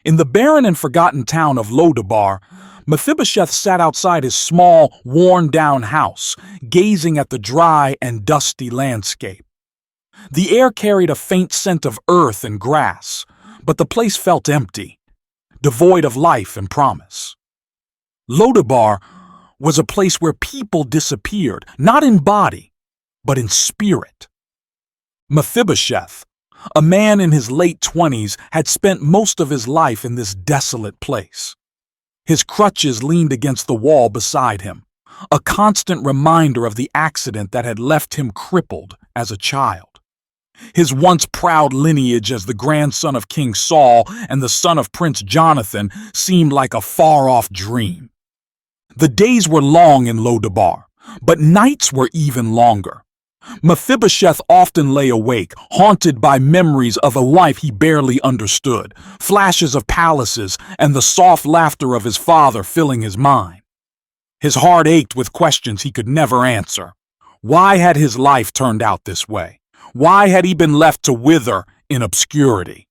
In the barren and forgotten town of Lodabar, Mephibosheth sat outside his small, worn-down house, gazing at the dry and dusty landscape. The air carried a faint scent of earth and grass, but the place felt empty, devoid of life and promise. Lodabar was a place where people disappeared, not in body, but in spirit. Mephibosheth, a man in his late 20s, had spent most of his life in this desolate place. His crutches leaned against the wall beside him, a constant reminder of the accident that had left him crippled as a child. His once proud lineage as the grandson of King Saul and the son of Prince Jonathan seemed like a far-off dream. The days were long in Lodabar, but nights were even longer. Mephibosheth often lay awake, haunted by memories of a life he barely understood, flashes of palaces and the soft laughter of his father filling his mind. His heart ached with questions he could never answer. Why had his life turned out this way? Why had he been left to wither in obscurity?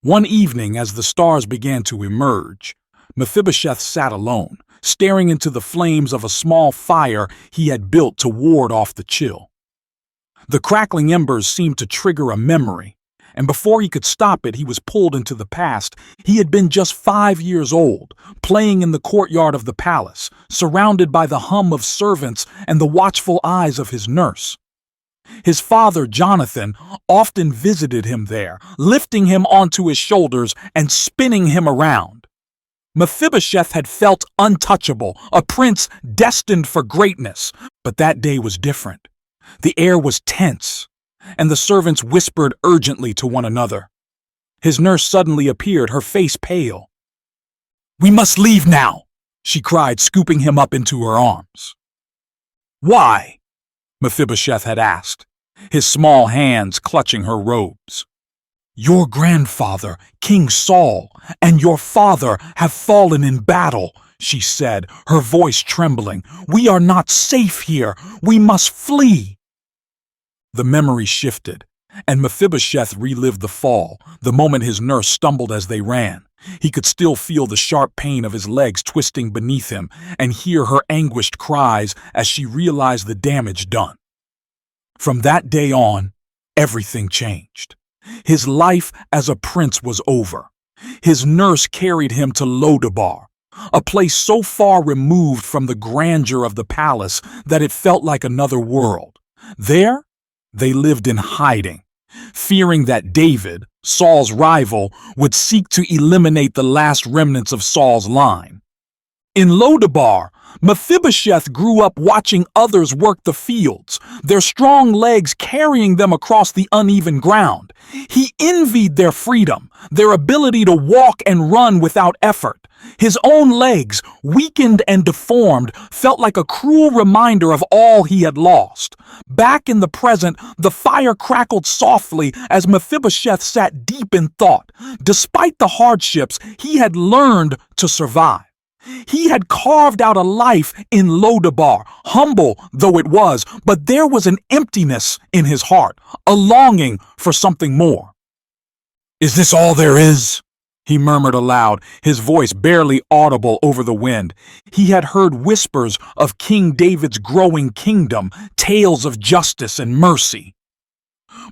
One evening, as the stars began to emerge, Mephibosheth sat alone, staring into the flames of a small fire he had built to ward off the chill. The crackling embers seemed to trigger a memory, and before he could stop it, he was pulled into the past. He had been just 5 years old, playing in the courtyard of the palace, surrounded by the hum of servants and the watchful eyes of his nurse. His father, Jonathan, often visited him there, lifting him onto his shoulders and spinning him around. Mephibosheth had felt untouchable, a prince destined for greatness, but that day was different. The air was tense, and the servants whispered urgently to one another. His nurse suddenly appeared, her face pale. "We must leave now," she cried, scooping him up into her arms. "Why?" Mephibosheth had asked, his small hands clutching her robes. "Your grandfather, King Saul, and your father have fallen in battle," she said, her voice trembling. "We are not safe here. We must flee." The memory shifted, and Mephibosheth relived the fall, the moment his nurse stumbled as they ran. He could still feel the sharp pain of his legs twisting beneath him and hear her anguished cries as she realized the damage done. From that day on, everything changed. His life as a prince was over. His nurse carried him to Lodabar, a place so far removed from the grandeur of the palace that it felt like another world. There, they lived in hiding, fearing that David, Saul's rival, would seek to eliminate the last remnants of Saul's line. In Lodabar, Mephibosheth grew up watching others work the fields, their strong legs carrying them across the uneven ground. He envied their freedom, their ability to walk and run without effort. His own legs, weakened and deformed, felt like a cruel reminder of all he had lost. Back in the present, the fire crackled softly as Mephibosheth sat deep in thought. Despite the hardships, he had learned to survive. He had carved out a life in Lodabar, humble though it was, but there was an emptiness in his heart, a longing for something more. "Is this all there is?" he murmured aloud, his voice barely audible over the wind. He had heard whispers of King David's growing kingdom, tales of justice and mercy.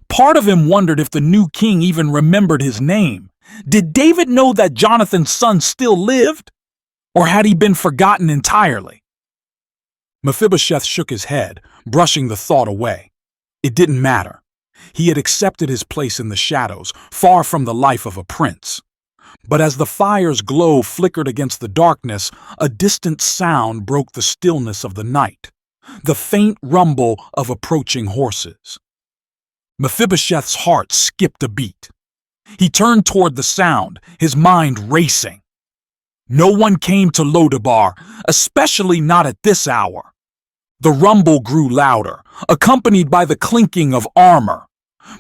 Part of him wondered if the new king even remembered his name. Did David know that Jonathan's son still lived? Or had he been forgotten entirely? Mephibosheth shook his head, brushing the thought away. It didn't matter. He had accepted his place in the shadows, far from the life of a prince. But as the fire's glow flickered against the darkness, a distant sound broke the stillness of the night, the faint rumble of approaching horses. Mephibosheth's heart skipped a beat. He turned toward the sound, his mind racing. No one came to Lodabar, especially not at this hour. The rumble grew louder, accompanied by the clinking of armor.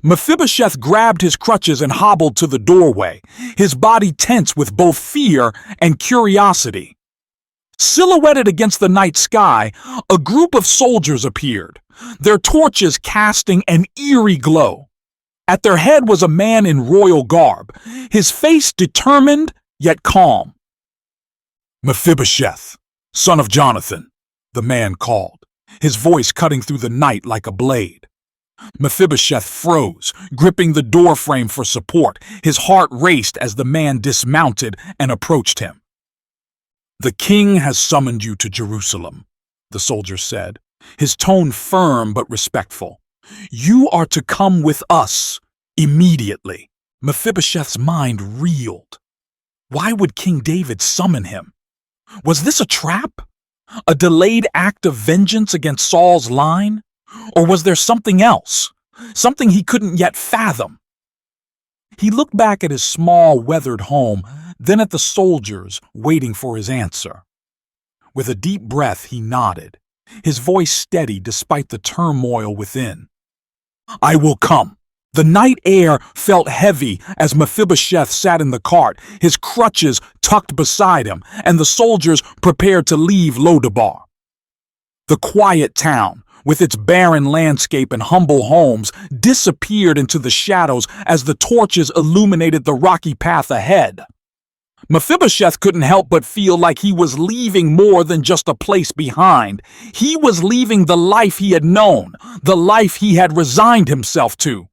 Mephibosheth grabbed his crutches and hobbled to the doorway, his body tense with both fear and curiosity. Silhouetted against the night sky, a group of soldiers appeared, their torches casting an eerie glow. At their head was a man in royal garb, his face determined yet calm. "Mephibosheth, son of Jonathan," the man called, his voice cutting through the night like a blade. Mephibosheth froze, gripping the doorframe for support. His heart raced as the man dismounted and approached him. "The king has summoned you to Jerusalem," the soldier said, his tone firm but respectful. "You are to come with us immediately." Mephibosheth's mind reeled. Why would King David summon him? Was this a trap? A delayed act of vengeance against Saul's line? Or was there something else? Something he couldn't yet fathom? He looked back at his small, weathered home, then at the soldiers waiting for his answer. With a deep breath, he nodded, his voice steady despite the turmoil within. "I will come." The night air felt heavy as Mephibosheth sat in the cart, his crutches tucked beside him, and the soldiers prepared to leave Lodabar. The quiet town, with its barren landscape and humble homes, disappeared into the shadows as the torches illuminated the rocky path ahead. Mephibosheth couldn't help but feel like he was leaving more than just a place behind. He was leaving the life he had known, the life he had resigned himself to.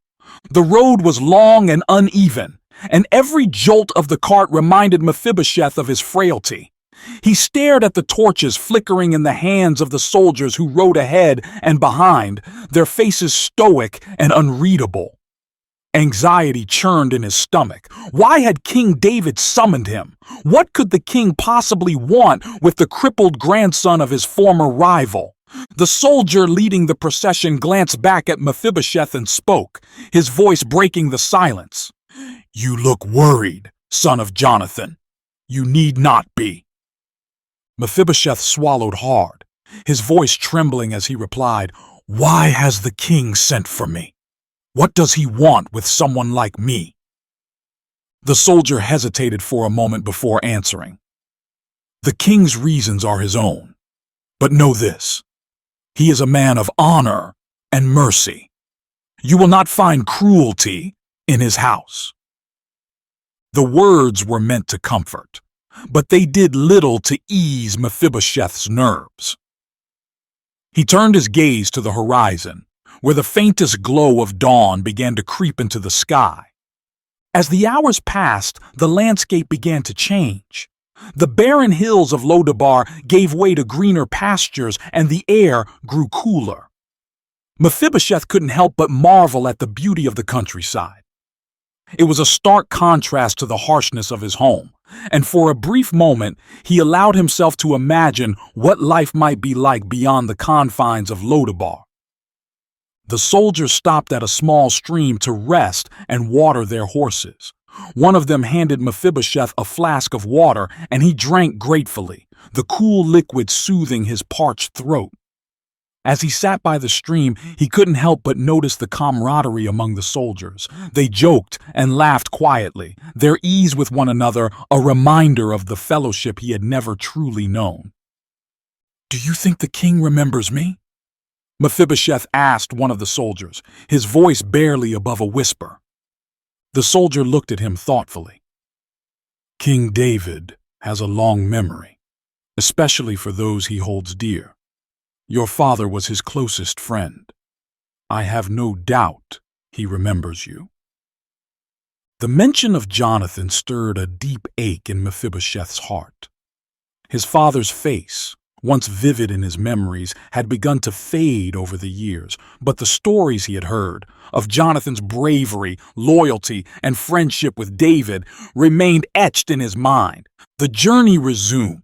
The road was long and uneven, and every jolt of the cart reminded Mephibosheth of his frailty. He stared at the torches flickering in the hands of the soldiers who rode ahead and behind, their faces stoic and unreadable. Anxiety churned in his stomach. Why had King David summoned him? What could the king possibly want with the crippled grandson of his former rival? The soldier leading the procession glanced back at Mephibosheth and spoke, his voice breaking the silence. "You look worried, son of Jonathan. You need not be." Mephibosheth swallowed hard, his voice trembling as he replied, "Why has the king sent for me? What does he want with someone like me?" The soldier hesitated for a moment before answering. "The king's reasons are his own, but know this. He is a man of honor and mercy. You will not find cruelty in his house." The words were meant to comfort, but they did little to ease Mephibosheth's nerves. He turned his gaze to the horizon, where the faintest glow of dawn began to creep into the sky. As the hours passed, the landscape began to change. The barren hills of Lodabar gave way to greener pastures, and the air grew cooler. Mephibosheth couldn't help but marvel at the beauty of the countryside. It was a stark contrast to the harshness of his home, and for a brief moment he allowed himself to imagine what life might be like beyond the confines of Lodabar. The soldiers stopped at a small stream to rest and water their horses. One of them handed Mephibosheth a flask of water, and he drank gratefully, the cool liquid soothing his parched throat. As he sat by the stream, he couldn't help but notice the camaraderie among the soldiers. They joked and laughed quietly, their ease with one another a reminder of the fellowship he had never truly known. "Do you think the king remembers me?" Mephibosheth asked one of the soldiers, his voice barely above a whisper. The soldier looked at him thoughtfully. "King David has a long memory, especially for those he holds dear. Your father was his closest friend. I have no doubt he remembers you." The mention of Jonathan stirred a deep ache in Mephibosheth's heart. His father's face, once vivid in his memories, had begun to fade over the years, but the stories he had heard of Jonathan's bravery, loyalty, and friendship with David remained etched in his mind. The journey resumed,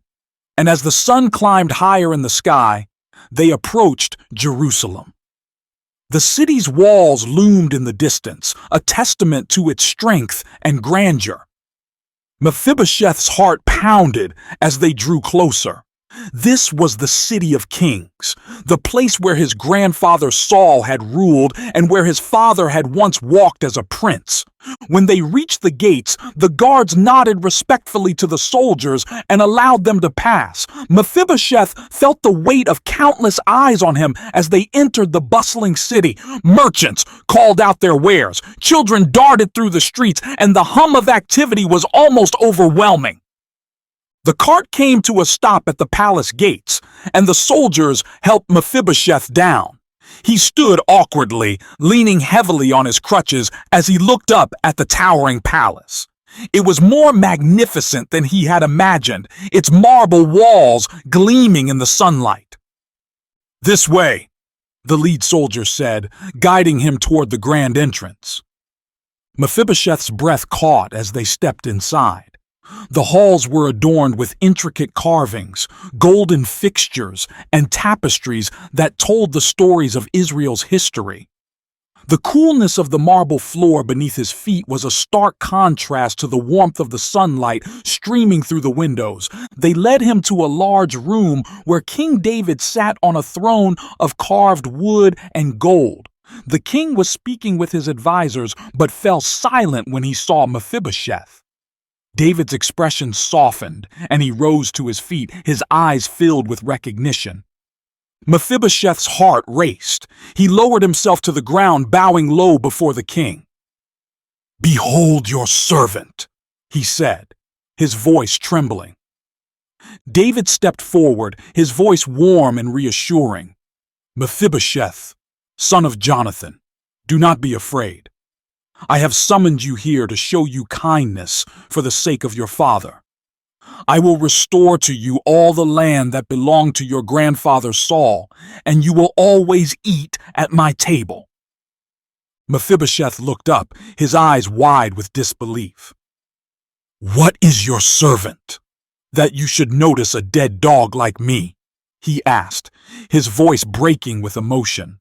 and as the sun climbed higher in the sky, they approached Jerusalem. The city's walls loomed in the distance, a testament to its strength and grandeur. Mephibosheth's heart pounded as they drew closer. This was the city of kings, the place where his grandfather Saul had ruled and where his father had once walked as a prince. When they reached the gates, the guards nodded respectfully to the soldiers and allowed them to pass. Mephibosheth felt the weight of countless eyes on him as they entered the bustling city. Merchants called out their wares, children darted through the streets, and the hum of activity was almost overwhelming. The cart came to a stop at the palace gates, and the soldiers helped Mephibosheth down. He stood awkwardly, leaning heavily on his crutches as he looked up at the towering palace. It was more magnificent than he had imagined, its marble walls gleaming in the sunlight. "This way," the lead soldier said, guiding him toward the grand entrance. Mephibosheth's breath caught as they stepped inside. The halls were adorned with intricate carvings, golden fixtures, and tapestries that told the stories of Israel's history. The coolness of the marble floor beneath his feet was a stark contrast to the warmth of the sunlight streaming through the windows. They led him to a large room where King David sat on a throne of carved wood and gold. The king was speaking with his advisors, but fell silent when he saw Mephibosheth. David's expression softened, and he rose to his feet, his eyes filled with recognition. Mephibosheth's heart raced. He lowered himself to the ground, bowing low before the king. "Behold your servant," he said, his voice trembling. David stepped forward, his voice warm and reassuring. "Mephibosheth, son of Jonathan, do not be afraid. I have summoned you here to show you kindness for the sake of your father. I will restore to you all the land that belonged to your grandfather Saul, and you will always eat at my table." Mephibosheth looked up, his eyes wide with disbelief. "What is your servant, that you should notice a dead dog like me?" he asked, his voice breaking with emotion.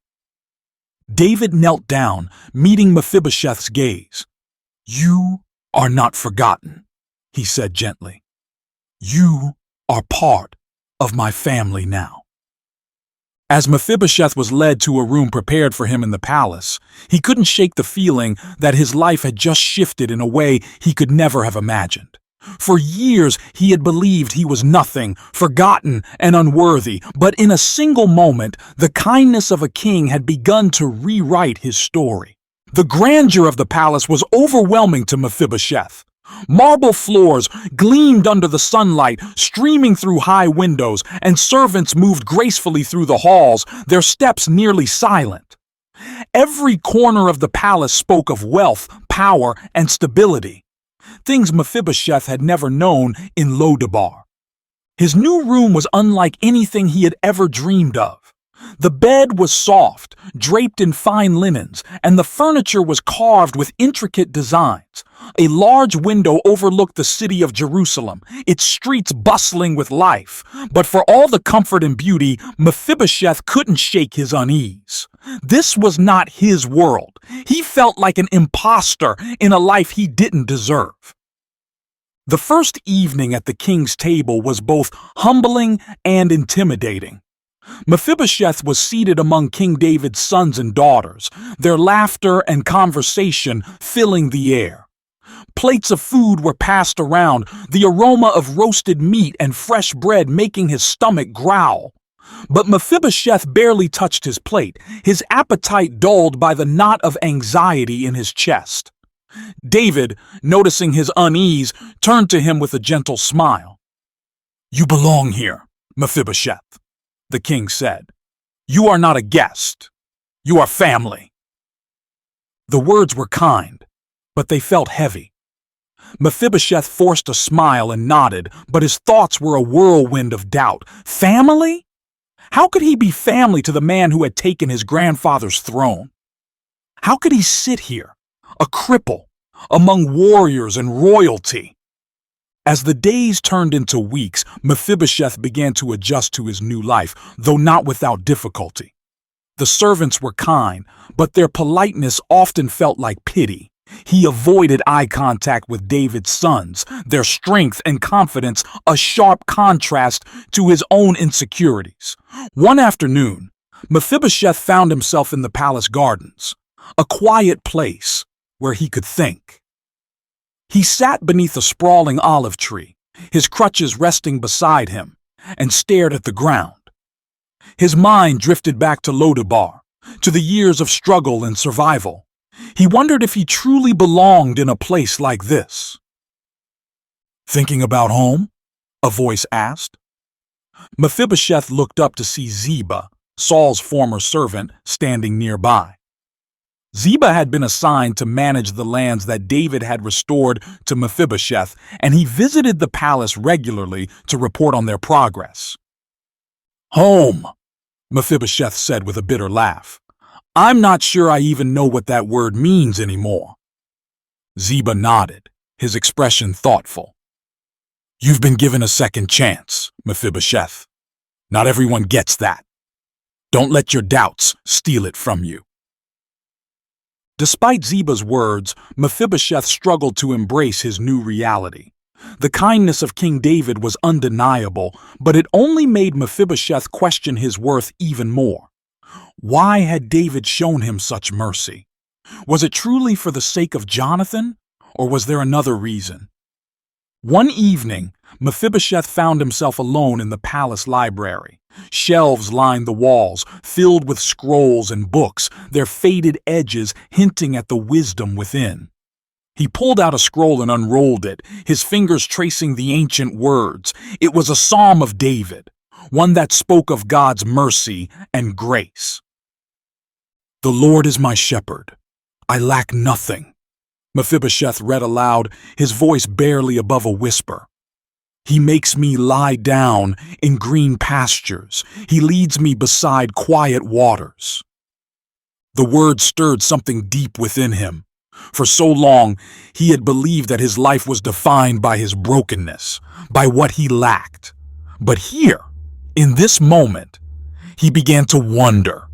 David knelt down, meeting Mephibosheth's gaze. "You are not forgotten," he said gently. "You are part of my family now." As Mephibosheth was led to a room prepared for him in the palace, he couldn't shake the feeling that his life had just shifted in a way he could never have imagined. For years, he had believed he was nothing, forgotten and unworthy, but in a single moment, the kindness of a king had begun to rewrite his story. The grandeur of the palace was overwhelming to Mephibosheth. Marble floors gleamed under the sunlight, streaming through high windows, and servants moved gracefully through the halls, their steps nearly silent. Every corner of the palace spoke of wealth, power, and stability. Things Mephibosheth had never known in Lodabar. His new room was unlike anything he had ever dreamed of. The bed was soft, draped in fine linens, and the furniture was carved with intricate designs. A large window overlooked the city of Jerusalem, its streets bustling with life. But for all the comfort and beauty, Mephibosheth couldn't shake his unease. This was not his world. He felt like an imposter in a life he didn't deserve. The first evening at the king's table was both humbling and intimidating. Mephibosheth was seated among King David's sons and daughters, their laughter and conversation filling the air. Plates of food were passed around, the aroma of roasted meat and fresh bread making his stomach growl. But Mephibosheth barely touched his plate, his appetite dulled by the knot of anxiety in his chest. David, noticing his unease, turned to him with a gentle smile. "You belong here, Mephibosheth," the king said. "You are not a guest. You are family." The words were kind, but they felt heavy. Mephibosheth forced a smile and nodded, but his thoughts were a whirlwind of doubt. Family? How could he be family to the man who had taken his grandfather's throne? How could he sit here, a cripple, among warriors and royalty? As the days turned into weeks, Mephibosheth began to adjust to his new life, though not without difficulty. The servants were kind, but their politeness often felt like pity. He avoided eye contact with David's sons, their strength and confidence a sharp contrast to his own insecurities. One afternoon, Mephibosheth found himself in the palace gardens, a quiet place where he could think. He sat beneath a sprawling olive tree, his crutches resting beside him, and stared at the ground. His mind drifted back to Lodabar, to the years of struggle and survival. He wondered if he truly belonged in a place like this. "Thinking about home?" a voice asked. Mephibosheth looked up to see Ziba, Saul's former servant, standing nearby. Ziba had been assigned to manage the lands that David had restored to Mephibosheth, and he visited the palace regularly to report on their progress. "Home," Mephibosheth said with a bitter laugh. "I'm not sure I even know what that word means anymore." Ziba nodded, his expression thoughtful. "You've been given a second chance, Mephibosheth. Not everyone gets that. Don't let your doubts steal it from you." Despite Ziba's words, Mephibosheth struggled to embrace his new reality. The kindness of King David was undeniable, but it only made Mephibosheth question his worth even more. Why had David shown him such mercy? Was it truly for the sake of Jonathan, or was there another reason? One evening, Mephibosheth found himself alone in the palace library. Shelves lined the walls, filled with scrolls and books, their faded edges hinting at the wisdom within. He pulled out a scroll and unrolled it, his fingers tracing the ancient words. It was a psalm of David, one that spoke of God's mercy and grace. "The Lord is my shepherd. I lack nothing," Mephibosheth read aloud, his voice barely above a whisper. "He makes me lie down in green pastures. He leads me beside quiet waters." The word stirred something deep within him. For so long, he had believed that his life was defined by his brokenness, by what he lacked. But here, in this moment, he began to wonder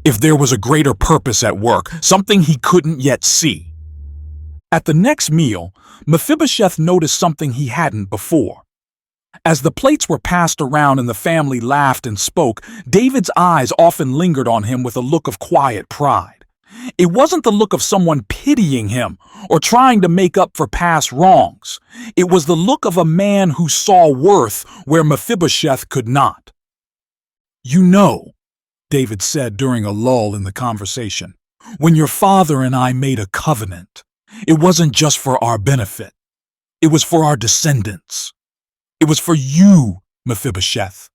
if there was a greater purpose at work, something he couldn't yet see. At the next meal, Mephibosheth noticed something he hadn't before. As the plates were passed around and the family laughed and spoke, David's eyes often lingered on him with a look of quiet pride. It wasn't the look of someone pitying him or trying to make up for past wrongs. It was the look of a man who saw worth where Mephibosheth could not. "You know," David said during a lull in the conversation, "when your father and I made a covenant, it wasn't just for our benefit. It was for our descendants. It was for you, Mephibosheth.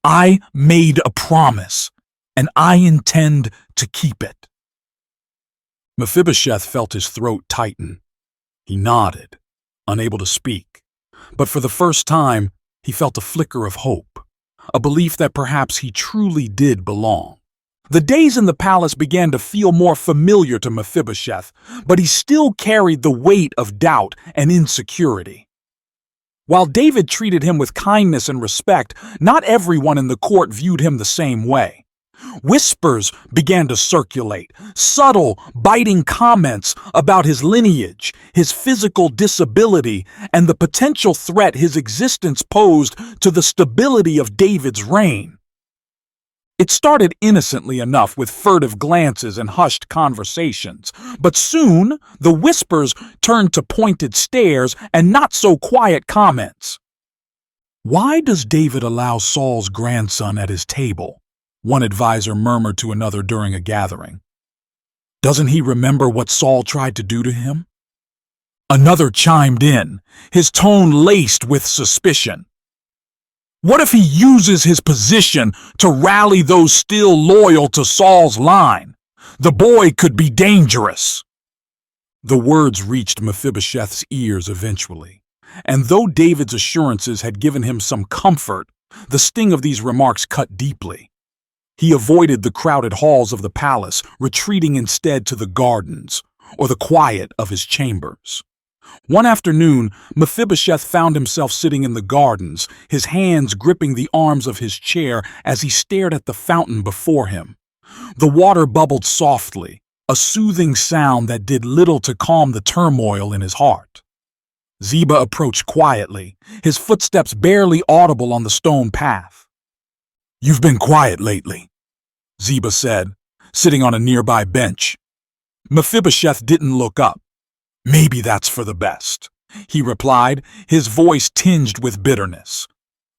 I made a promise, and I intend to keep it." Mephibosheth felt his throat tighten. He nodded, unable to speak. But for the first time, he felt a flicker of hope, a belief that perhaps he truly did belong. The days in the palace began to feel more familiar to Mephibosheth, but he still carried the weight of doubt and insecurity. While David treated him with kindness and respect, not everyone in the court viewed him the same way. Whispers began to circulate, subtle, biting comments about his lineage, his physical disability, and the potential threat his existence posed to the stability of David's reign. It started innocently enough with furtive glances and hushed conversations, but soon the whispers turned to pointed stares and not-so-quiet comments. "Why does David allow Saul's grandson at his table?" one advisor murmured to another during a gathering. "Doesn't he remember what Saul tried to do to him?" Another chimed in, his tone laced with suspicion. "What if he uses his position to rally those still loyal to Saul's line? The boy could be dangerous." The words reached Mephibosheth's ears eventually, and though David's assurances had given him some comfort, the sting of these remarks cut deeply. He avoided the crowded halls of the palace, retreating instead to the gardens, or the quiet of his chambers. One afternoon, Mephibosheth found himself sitting in the gardens, his hands gripping the arms of his chair as he stared at the fountain before him. The water bubbled softly, a soothing sound that did little to calm the turmoil in his heart. Ziba approached quietly, his footsteps barely audible on the stone path. "You've been quiet lately," Ziba said, sitting on a nearby bench. Mephibosheth didn't look up. "Maybe that's for the best," he replied, his voice tinged with bitterness.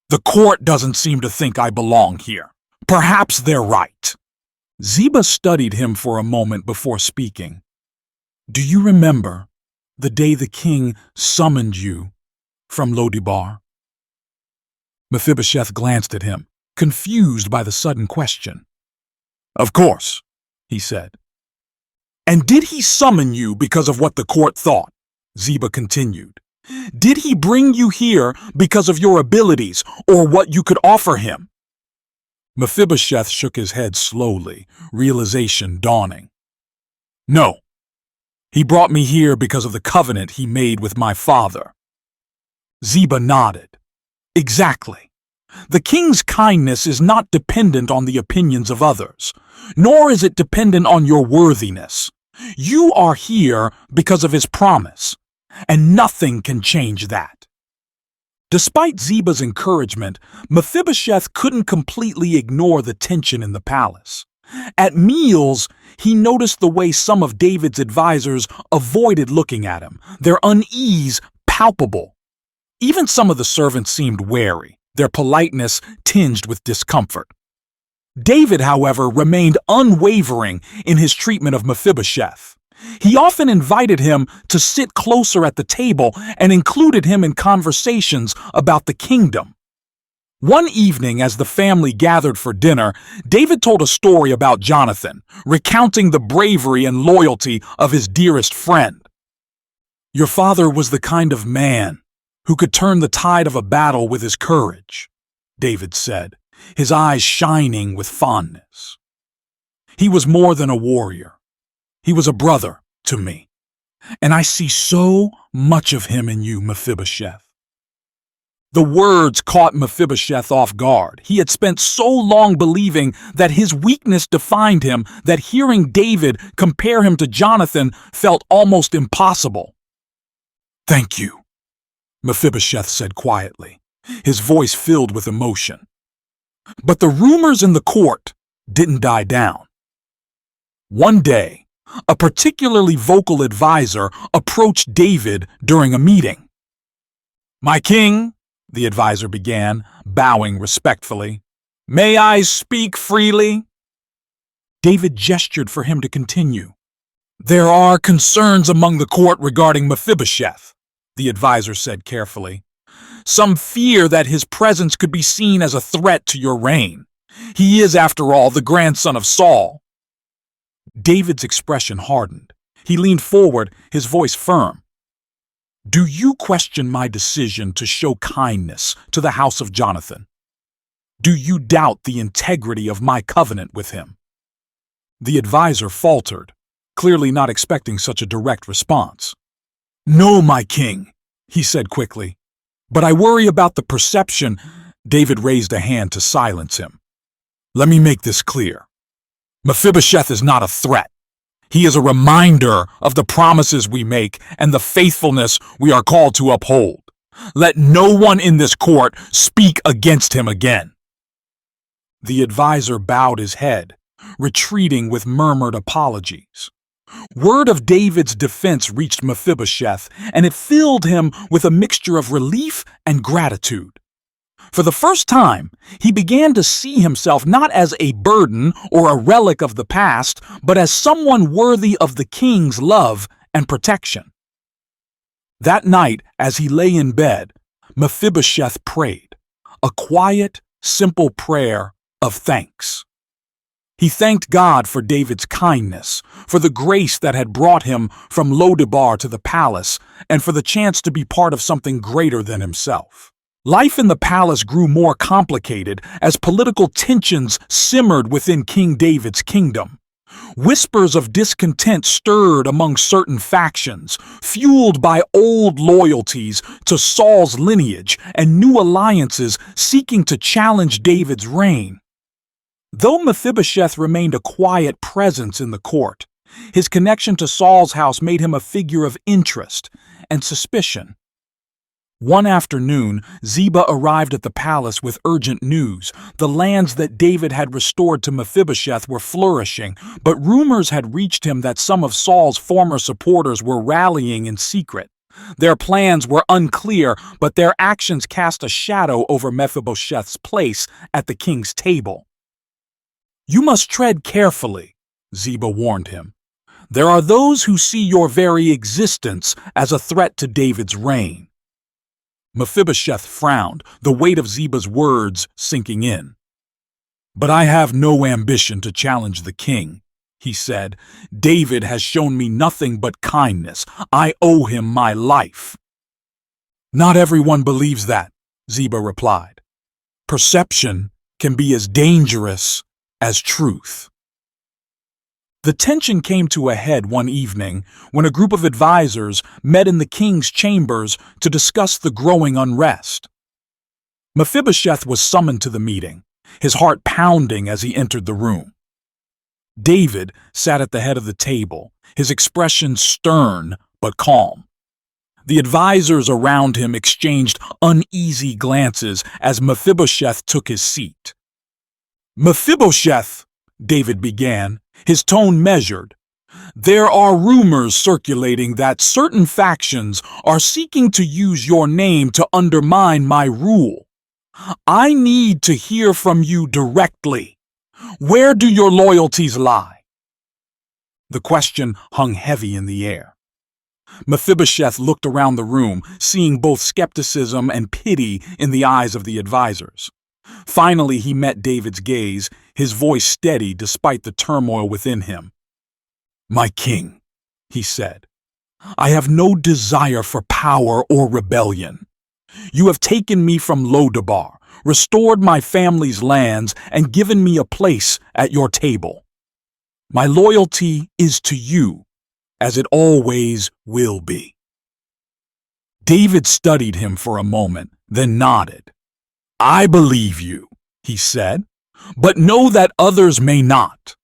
"The court doesn't seem to think I belong here. Perhaps they're right." Ziba studied him for a moment before speaking. "Do you remember the day the king summoned you from Lo-debar?" Mephibosheth glanced at him, confused by the sudden question. "Of course," he said. "And did he summon you because of what the court thought?" Ziba continued. "Did he bring you here because of your abilities or what you could offer him?" Mephibosheth shook his head slowly, realization dawning. "No. He brought me here because of the covenant he made with my father." Ziba nodded. "Exactly. The king's kindness is not dependent on the opinions of others, nor is it dependent on your worthiness. You are here because of his promise, and nothing can change that." Despite Ziba's encouragement, Mephibosheth couldn't completely ignore the tension in the palace. At meals, he noticed the way some of David's advisors avoided looking at him, their unease palpable. Even some of the servants seemed wary, their politeness tinged with discomfort. David, however, remained unwavering in his treatment of Mephibosheth. He often invited him to sit closer at the table and included him in conversations about the kingdom. One evening, as the family gathered for dinner, David told a story about Jonathan, recounting the bravery and loyalty of his dearest friend. "Your father was the kind of man who could turn the tide of a battle with his courage," David said, his eyes shining with fondness. "He was more than a warrior. He was a brother to me, and I see so much of him in you, Mephibosheth." The words caught Mephibosheth off guard. He had spent so long believing that his weakness defined him that hearing David compare him to Jonathan felt almost impossible. "Thank you," Mephibosheth said quietly, his voice filled with emotion. But the rumors in the court didn't die down. One day, a particularly vocal advisor approached David during a meeting. "My king," the advisor began, bowing respectfully, "may I speak freely?" David gestured for him to continue. "There are concerns among the court regarding Mephibosheth," the advisor said carefully. "Some fear that his presence could be seen as a threat to your reign. He is, after all, the grandson of Saul." David's expression hardened. He leaned forward, his voice firm. "Do you question my decision to show kindness to the house of Jonathan? Do you doubt the integrity of my covenant with him?" The advisor faltered, clearly not expecting such a direct response. "No, my king," he said quickly. "But I worry about the perception." David raised a hand to silence him. "Let me make this clear. Mephibosheth is not a threat. He is a reminder of the promises we make and the faithfulness we are called to uphold. Let no one in this court speak against him again." The advisor bowed his head, retreating with murmured apologies. Word of David's defense reached Mephibosheth, and it filled him with a mixture of relief and gratitude. For the first time, he began to see himself not as a burden or a relic of the past, but as someone worthy of the king's love and protection. That night, as he lay in bed, Mephibosheth prayed, a quiet, simple prayer of thanks. He thanked God for David's kindness, for the grace that had brought him from Lo-debar to the palace, and for the chance to be part of something greater than himself. Life in the palace grew more complicated as political tensions simmered within King David's kingdom. Whispers of discontent stirred among certain factions, fueled by old loyalties to Saul's lineage and new alliances seeking to challenge David's reign. Though Mephibosheth remained a quiet presence in the court, His connection to Saul's house made him a figure of interest and suspicion. One afternoon, Ziba arrived at the palace with urgent news. The lands that David had restored to Mephibosheth were flourishing, but rumors had reached him that some of Saul's former supporters were rallying in secret. Their plans were unclear, but their actions cast a shadow over Mephibosheth's place at the king's table. "You must tread carefully," Ziba warned him. "There are those who see your very existence as a threat to David's reign." Mephibosheth frowned, the weight of Ziba's words sinking in. "But I have no ambition to challenge the king," he said. "David has shown me nothing but kindness. I owe him my life." "Not everyone believes that," Ziba replied. "Perception can be as dangerous as truth." The tension came to a head one evening when a group of advisors met in the king's chambers to discuss the growing unrest. Mephibosheth was summoned to the meeting, his heart pounding as he entered the room. David sat at the head of the table, his expression stern but calm. The advisors around him exchanged uneasy glances as Mephibosheth took his seat. "Mephibosheth," David began, his tone measured, "there are rumors circulating that certain factions are seeking to use your name to undermine my rule. I need to hear from you directly. Where do your loyalties lie?" The question hung heavy in the air. Mephibosheth looked around the room, seeing both skepticism and pity in the eyes of the advisors. Finally, he met David's gaze, his voice steady despite the turmoil within him. "My king," he said, "I have no desire for power or rebellion. You have taken me from Lodabar, restored my family's lands, and given me a place at your table. My loyalty is to you, as it always will be." David studied him for a moment, then nodded. "I believe you," he said, "but know that others may not.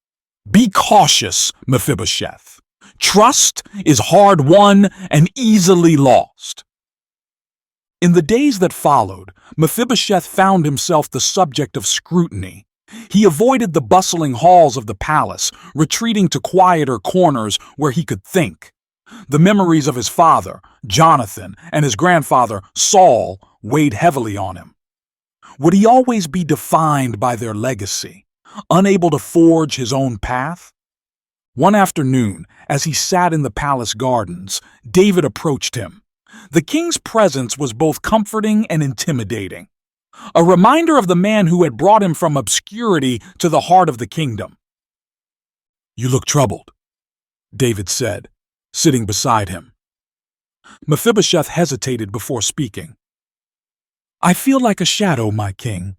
Be cautious, Mephibosheth. Trust is hard won and easily lost." In the days that followed, Mephibosheth found himself the subject of scrutiny. He avoided the bustling halls of the palace, retreating to quieter corners where he could think. The memories of his father, Jonathan, and his grandfather, Saul, weighed heavily on him. Would he always be defined by their legacy, unable to forge his own path? One afternoon, as he sat in the palace gardens, David approached him. The king's presence was both comforting and intimidating, a reminder of the man who had brought him from obscurity to the heart of the kingdom. "You look troubled," David said, sitting beside him. Mephibosheth hesitated before speaking. "I feel like a shadow, my king.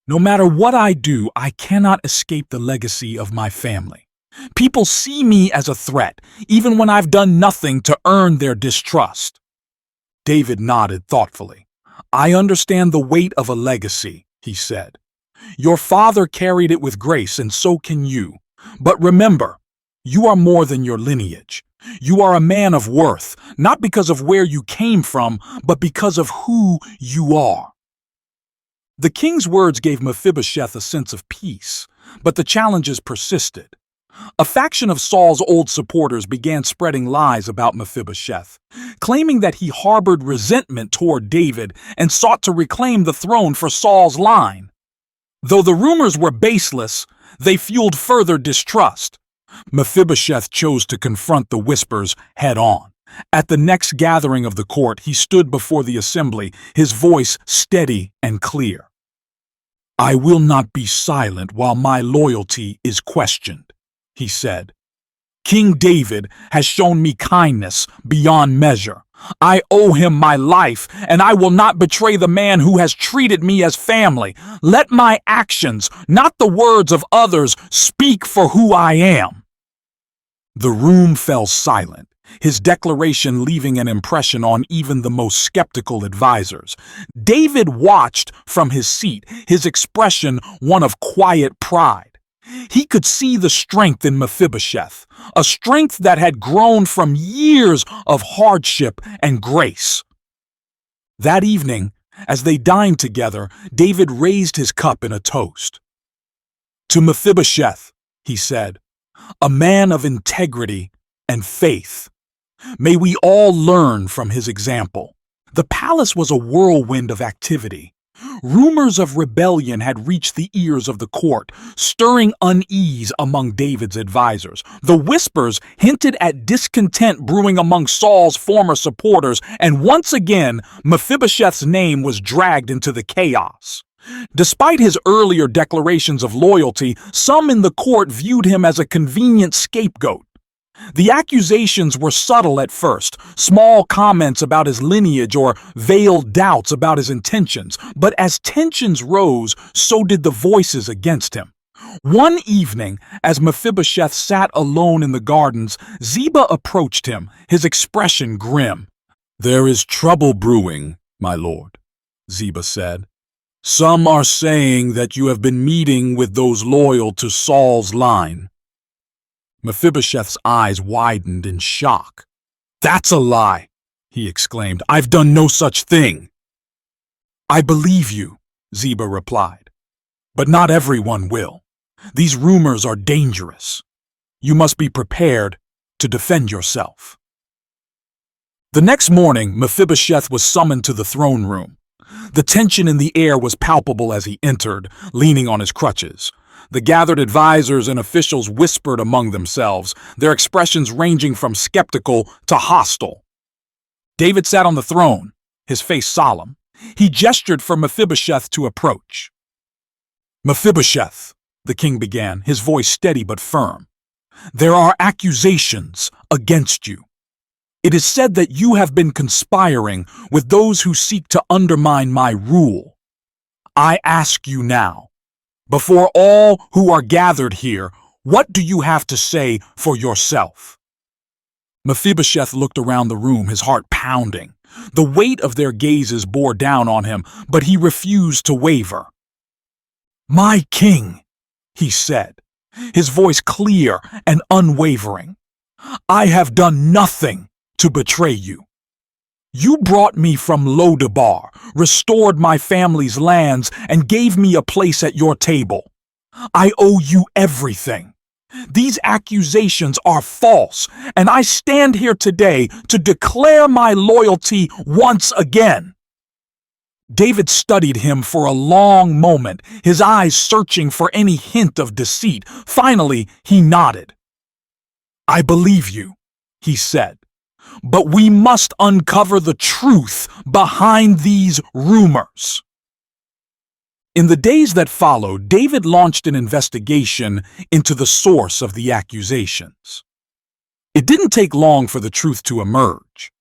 No matter what I do, I cannot escape the legacy of my family. People see me as a threat, even when I've done nothing to earn their distrust." David nodded thoughtfully. "I understand the weight of a legacy," he said. "Your father carried it with grace, and so can you. But remember, you are more than your lineage. You are a man of worth, not because of where you came from, but because of who you are." The king's words gave Mephibosheth a sense of peace, but the challenges persisted. A faction of Saul's old supporters began spreading lies about Mephibosheth, claiming that he harbored resentment toward David and sought to reclaim the throne for Saul's line. Though the rumors were baseless, they fueled further distrust. Mephibosheth chose to confront the whispers head-on. At the next gathering of the court, he stood before the assembly, his voice steady and clear. "I will not be silent while my loyalty is questioned," he said. "King David has shown me kindness beyond measure. I owe him my life, and I will not betray the man who has treated me as family. Let my actions, not the words of others, speak for who I am." The room fell silent, his declaration leaving an impression on even the most skeptical advisors. David watched from his seat, his expression one of quiet pride. He could see the strength in Mephibosheth, a strength that had grown from years of hardship and grace. That evening, as they dined together, David raised his cup in a toast. "To Mephibosheth," he said, "a man of integrity and faith. May we all learn from his example." The palace was a whirlwind of activity. Rumors of rebellion had reached the ears of the court, stirring unease among David's advisors. The whispers hinted at discontent brewing among Saul's former supporters, and once again, Mephibosheth's name was dragged into the chaos. Despite his earlier declarations of loyalty, some in the court viewed him as a convenient scapegoat. The accusations were subtle at first, small comments about his lineage or veiled doubts about his intentions, but as tensions rose, so did the voices against him. One evening, as Mephibosheth sat alone in the gardens, Ziba approached him, his expression grim. "There is trouble brewing, my lord," Ziba said. "Some are saying that you have been meeting with those loyal to Saul's line." Mephibosheth's eyes widened in shock. "That's a lie," he exclaimed. "I've done no such thing." "I believe you," Ziba replied. "But not everyone will. These rumors are dangerous. You must be prepared to defend yourself." The next morning, Mephibosheth was summoned to the throne room. The tension in the air was palpable as he entered, leaning on his crutches. The gathered advisors and officials whispered among themselves, their expressions ranging from skeptical to hostile. David sat on the throne, his face solemn. He gestured for Mephibosheth to approach. "Mephibosheth," the king began, his voice steady but firm, "there are accusations against you. It is said that you have been conspiring with those who seek to undermine my rule. I ask you now, before all who are gathered here, what do you have to say for yourself?" Mephibosheth looked around the room, his heart pounding. The weight of their gazes bore down on him, but he refused to waver. "My king," he said, his voice clear and unwavering, "I have done nothing to betray you. You brought me from Lodabar, restored my family's lands, and gave me a place at your table. I owe you everything. These accusations are false, and I stand here today to declare my loyalty once again." David studied him for a long moment, his eyes searching for any hint of deceit. Finally, he nodded. "I believe you," he said. "But we must uncover the truth behind these rumors." In the days that followed, David launched an investigation into the source of the accusations. It didn't take long for the truth to emerge.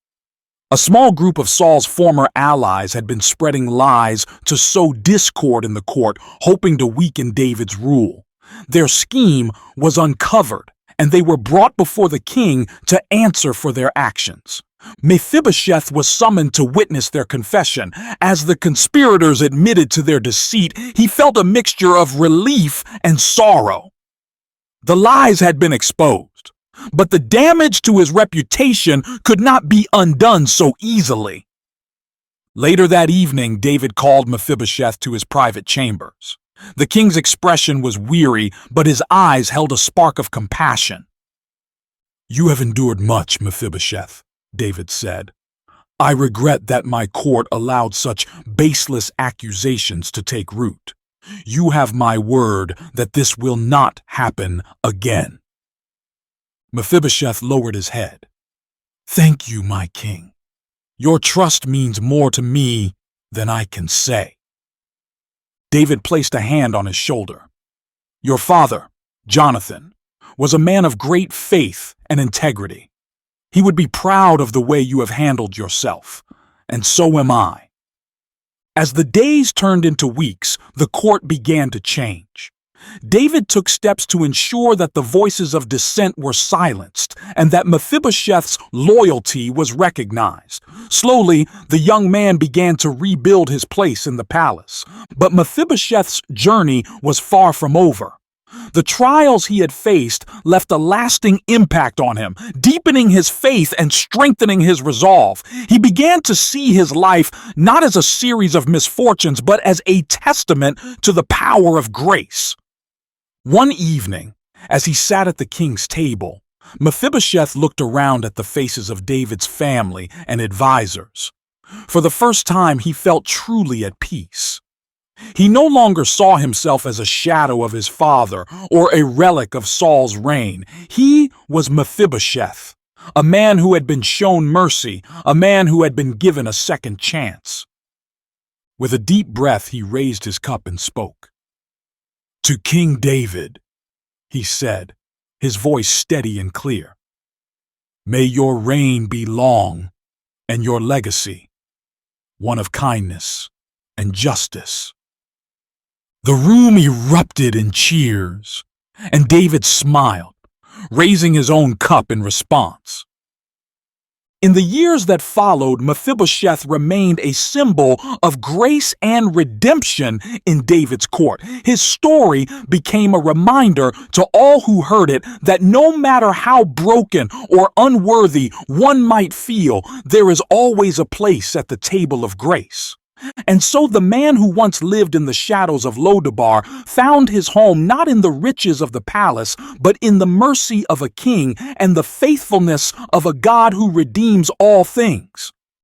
A small group of Saul's former allies had been spreading lies to sow discord in the court, hoping to weaken David's rule. Their scheme was uncovered, and they were brought before the king to answer for their actions. Mephibosheth was summoned to witness their confession. As the conspirators admitted to their deceit, he felt a mixture of relief and sorrow. The lies had been exposed, but the damage to his reputation could not be undone so easily. Later that evening, David called Mephibosheth to his private chambers. The king's expression was weary, but his eyes held a spark of compassion. "You have endured much, Mephibosheth," David said. "I regret that my court allowed such baseless accusations to take root. You have my word that this will not happen again." Mephibosheth lowered his head. "Thank you, my king. Your trust means more to me than I can say." David placed a hand on his shoulder. "Your father, Jonathan, was a man of great faith and integrity. He would be proud of the way you have handled yourself, and so am I." As the days turned into weeks, the court began to change. David took steps to ensure that the voices of dissent were silenced and that Mephibosheth's loyalty was recognized. Slowly, the young man began to rebuild his place in the palace. But Mephibosheth's journey was far from over. The trials he had faced left a lasting impact on him, deepening his faith and strengthening his resolve. He began to see his life not as a series of misfortunes, but as a testament to the power of grace. One evening, as he sat at the king's table, Mephibosheth looked around at the faces of David's family and advisors. For the first time, he felt truly at peace. He no longer saw himself as a shadow of his father or a relic of Saul's reign. He was Mephibosheth, a man who had been shown mercy, a man who had been given a second chance. With a deep breath, he raised his cup and spoke. "To King David," he said, his voice steady and clear, "may your reign be long and your legacy one of kindness and justice." The room erupted in cheers, and David smiled, raising his own cup in response. In the years that followed, Mephibosheth remained a symbol of grace and redemption in David's court. His story became a reminder to all who heard it that no matter how broken or unworthy one might feel, there is always a place at the table of grace. And so the man who once lived in the shadows of Lodabar found his home not in the riches of the palace, but in the mercy of a king and the faithfulness of a God who redeems all things.